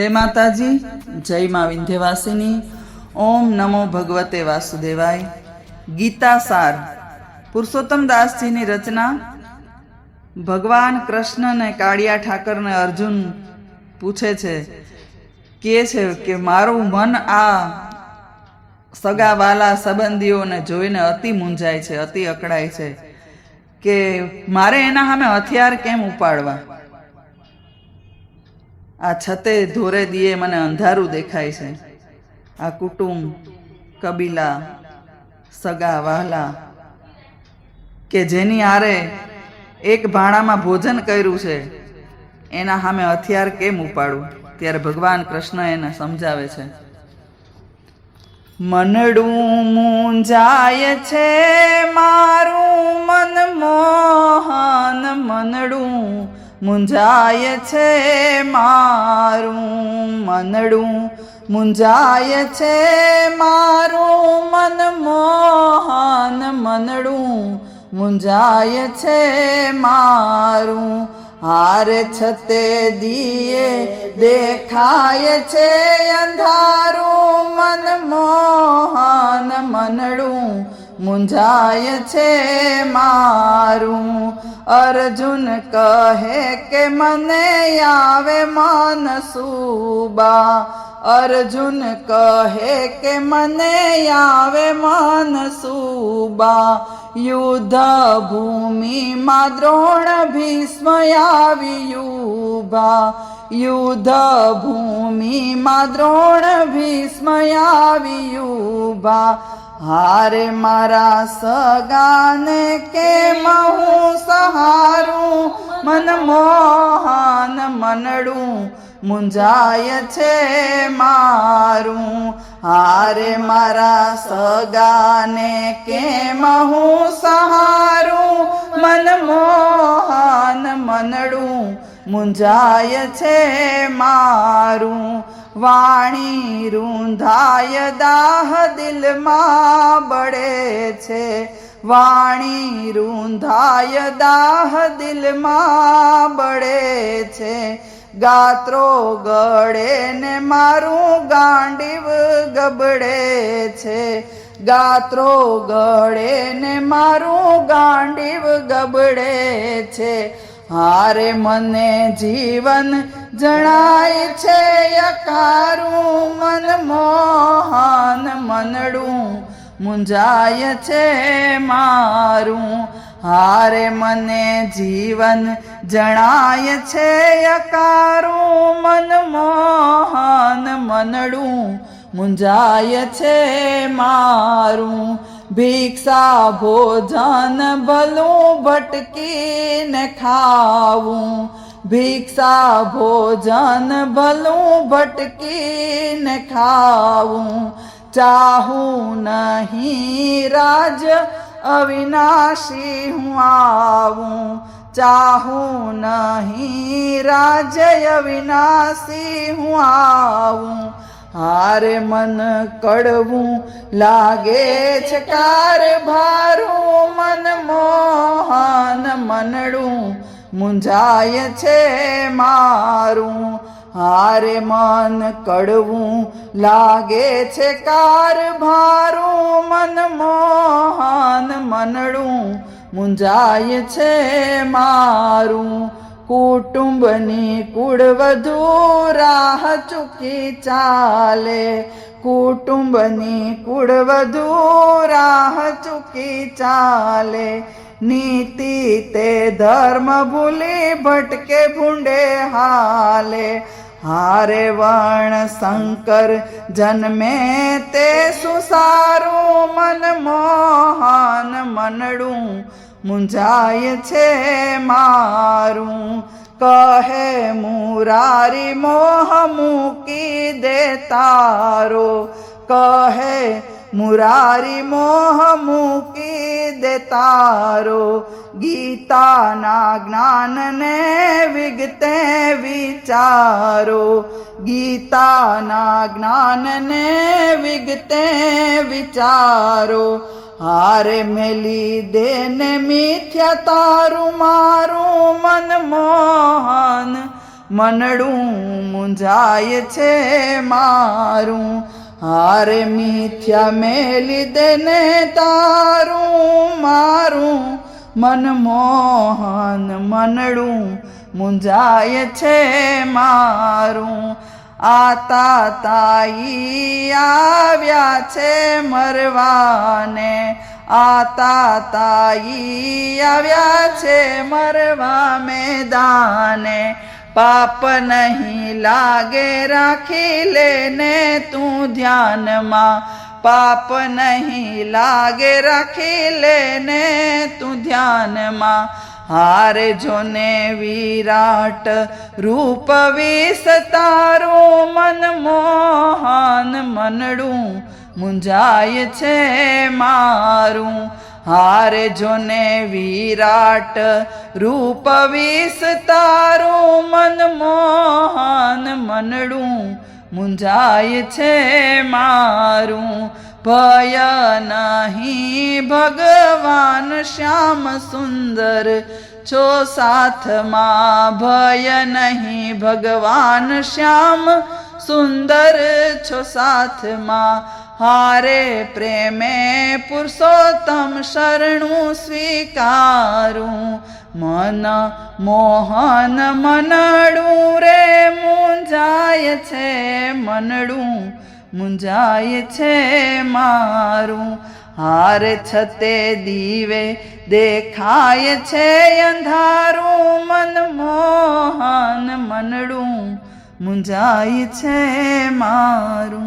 जय माताजी, जय माँ विंध्यवासिनी। ओम नमो भगवते वासुदेवाय। गीता सार पुरुषोत्तम दास जी ની રચના। ભગવાન કૃષ્ણ ને કાળિયા ઠાકર ને અર્જુન પૂછે છે, કહે છે કે મારું મન આ સગા વાલા સંબંધીઓને જોઈને અતિ મૂંઝાય છે, અતિ અકળાય છે કે મારે એના સામે હથિયાર કેમ ઉપાડવા। આ છતે ધોરે દીએ મને અંધારું દેખાય છે। આ કુટુંબ કબીલા સગા વહાલા કે જેની આરે એક ભાણામાં ભોજન કર્યું છે એના સામે હથિયાર કેમ ઉપાડું। ત્યારે ભગવાન કૃષ્ણ એને સમજાવે છે, મનડું મૂંઝાય છે મારું મન મોહન, મનડું મૂંઝાય છે મારું મનડું, મૂંઝાય છે મારું મન મોહન, મનડું મૂંઝાય છે મારું। હારે છતે દીએ દેખાય છે અંધારું મન મોહન, મનડું મૂંઝાય છે મારું। અર્જુન કહે કે મને આવે મન સુબા, અર્જુન કહે કે મને આવે મન સુબા। યુદ્ધ ભૂમિમાં દ્રોણ ભીષ્મ આવી ઉભા, યુદ્ધ ભૂમિમાં દ્રોણ ભીષ્મ આવી ઉભા। હારે મારા સગાને કેમ હું સહારું, મન મોહન મનડું મૂંઝાય છે મારું। હારે મારા સગાને કેમ હું સહારું, મન મોહન મનડું મૂંઝાય છે મારું। વાણી રૂંધાય દાહ દિલમાં બળે છે, વાણી રૂંધાય દાહ દિલમાં બળે છે। ગાત્રો ગળે ને મારું ગાંડીવ ગબડે છે, ગાત્રો ગળે ને મારું ગાંડીવ ગબડે છે। હારે મને જીવન જણાય છે યકારું, મન મોહન મનડું મૂંઝાય છે મારું। હારે મને જીવન જણાય છે યકારું, મન મોહન મનડું મૂંઝાય છે મારું। ભિક્ષા ભોજન ભલું ભટકીને ખાવું, ભિક્ષા ભોજન ભલું ભટકીને ખાવું। ચાહું નહીં રાજ અવિનાશી હું આવું, ચાહું નહીં રાજ્ય અવિનાશી હું આવું। હારે મન કડવું લાગે છે કારભારું, મન મોહન મનડું મૂંઝાય છે મારું। હારે મન કડવું લાગે છે કારભારું, મન મોહન મનડું મૂંઝાય છે મારું। કુટુંબની કુળવધુ રાહ ચૂકી ચાલે, કુટુંબની કુળવધુ રાહ ચૂકી ચાલે। નીતિ તે ધર્મ ભૂલી ભટકે ભૂંડે હાલે, હારે વર્ણ શંકર જન્મે તે સુસારું, મન મોહન મનડું મૂંઝાય છે મારું। કહે મુરારી મોહ મૂકી દે તારો, કહે મુરારી મોહ મૂકી દે તારો। ગીતાના જ્ઞાનને વિગતે વિચારો, ગીતાના જ્ઞાનને વિગતે વિચારો। હારે મેલી દેને મિથ્યા તારું મારું મન મોહન મનડું મૂંઝાય છે મારું. હારે મિથ્યા મેલી દેને તારું મારું મનમોહન મનડું મૂંઝાય છે મારું. આતા તાઈ આવ્યા છે મરવાને, આતા તાઈ આવ્યા છે મરવા મેદાને. પાપ નહીં લાગે રાખી લેને તું ધ્યાનમાં, પાપ નહીં લાગે રાખી લેને તું ધ્યાનમાં. હારે જોને વિરાટ રૂપ વિસ્તારું મનમોહન મનડું મૂંઝાય છે મારું. હારે જોને વિરાટ રૂપ વિસ્તારું મનમોહન મનડું મૂંઝાય છે મારું. ભય નહીં ભગવાન શ્યામ સુંદર છો સાથમાં, ભય નહીં ભગવાન શ્યામ સુંદર છો સાથમાં. હારે પ્રેમે પુરુષોત્તમ શરણું સ્વીકારું મન મોહન મનડું રે મૂંઝાય છે મનડું મૂંઝાય છે મારું. હારે છતે દીવે દેખાય છે અંધારું મનમોહન મનડું મૂંઝાય છે મારું.